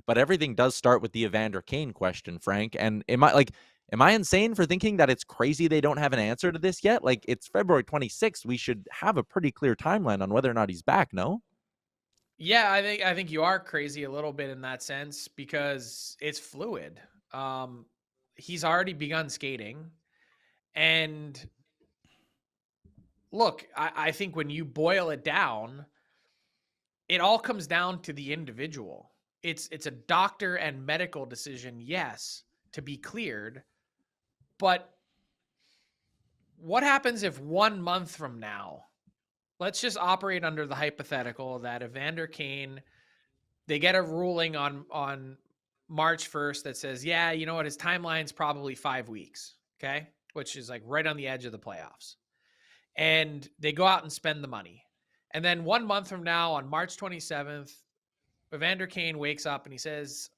But everything does start with the Evander Kane question, Frank. And am I insane for thinking that it's crazy they don't have an answer to this yet? Like, it's February 26th. We should have a pretty clear timeline on whether or not he's back, no? Yeah, I think you are crazy a little bit in that sense because it's fluid. He's already begun skating. And look, I think when you boil it down, it all comes down to the individual. It's a doctor and medical decision, yes, to be cleared. But what happens if 1 month from now, let's just operate under the hypothetical that Evander Kane, they get a ruling on March 1st that says, yeah, you know what, his timeline's probably 5 weeks, okay? Which is like right on the edge of the playoffs. And they go out and spend the money. And then 1 month from now, on March 27th, Evander Kane wakes up and he says,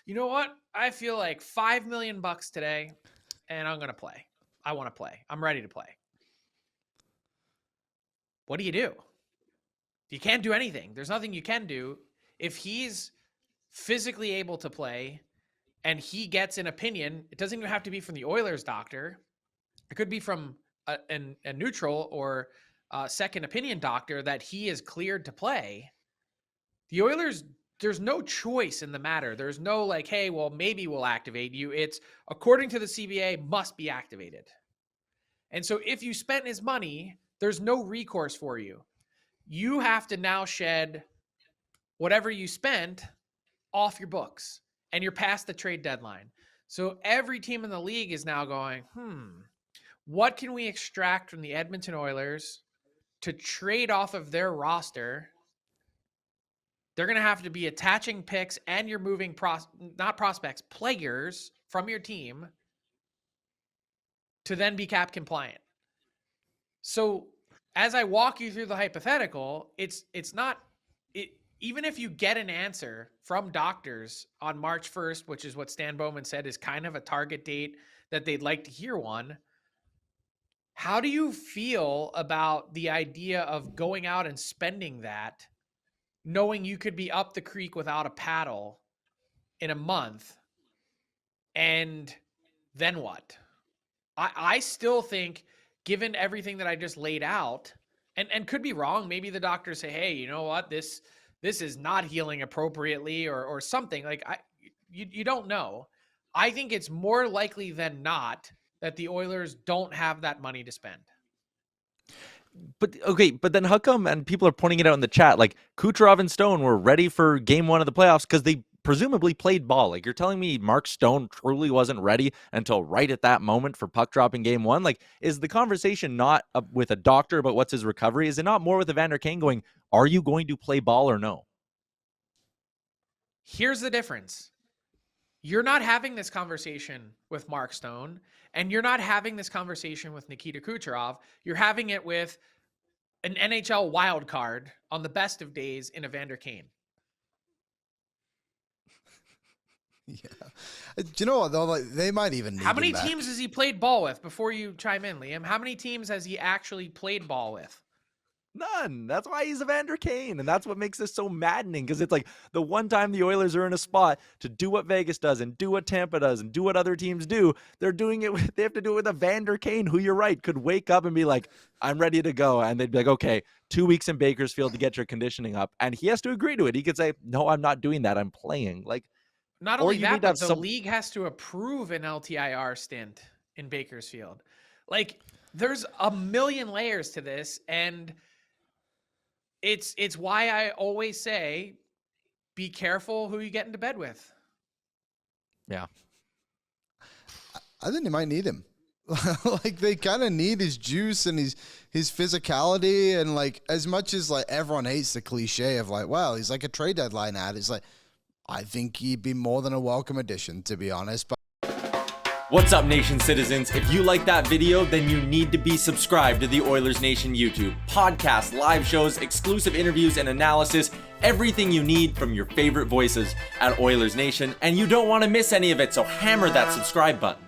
you know what? I feel like $5 million today, and I'm going to play. I want to play. I'm ready to play. What do? You can't do anything. There's nothing you can do. If he's physically able to play and he gets an opinion, it doesn't even have to be from the Oilers doctor. It could be from a neutral or second opinion doctor that he is cleared to play. The Oilers, there's no choice in the matter. There's no like, hey, well, maybe we'll activate you. It's according to the CBA must be activated. And so if you spent his money, there's no recourse for you. You have to now shed whatever you spent off your books, and you're past the trade deadline. So every team in the league is now going, what can we extract from the Edmonton Oilers to trade off of their roster? They're going to have to be attaching picks, and you're moving not prospects, players from your team to then be cap compliant. So as I walk you through the hypothetical, it's not even if you get an answer from doctors on March 1st, which is what Stan Bowman said is kind of a target date that they'd like to hear one. How do you feel about the idea of going out and spending that, knowing you could be up the creek without a paddle in a month? And then what? I still think, given everything that I just laid out, and could be wrong, maybe the doctors say, hey, you know what, this is not healing appropriately or something. Like you don't know. I think it's more likely than not that the Oilers don't have that money to spend. But okay, but then how come, and people are pointing it out in the chat, like Kucherov and Stone were ready for game one of the playoffs because they presumably played ball. Like, you're telling me Mark Stone truly wasn't ready until right at that moment for puck drop in game one? Like, is the conversation not with a doctor about what's his recovery? Is it not more with Evander Kane going, are you going to play ball or no? Here's the difference. You're not having this conversation with Mark Stone, and you're not having this conversation with Nikita Kucherov. You're having it with an NHL wild card on the best of days in Evander Kane. Yeah. Do you know what, though? Like, they might even need How many him back. teams has he played ball with before you chime in, Liam? How many teams has he actually played ball with? None. That's why he's Evander Kane. And that's what makes this so maddening, because it's like the one time the Oilers are in a spot to do what Vegas does and do what Tampa does and do what other teams do, they're doing it. They have to do it with Evander Kane, who, you're right, could wake up and be like, I'm ready to go. And they'd be like, okay, 2 weeks in Bakersfield to get your conditioning up. And he has to agree to it. He could say, no, I'm not doing that. I'm playing. Like, not only that, but the league has to approve an LTIR stint in Bakersfield. Like, there's a million layers to this, and it's why I always say, be careful who you get into bed with. Yeah. I think they might need him. Like, they kind of need his juice and his physicality, and like, as much as like everyone hates the cliche of like, well, he's like a trade deadline ad. It's like, I think he'd be more than a welcome addition, to be honest. But what's up, Nation citizens? If you like that video, then you need to be subscribed to the Oilers Nation YouTube. Podcasts, live shows, exclusive interviews, and analysis. Everything you need from your favorite voices at Oilers Nation. And you don't want to miss any of it, so hammer that subscribe button.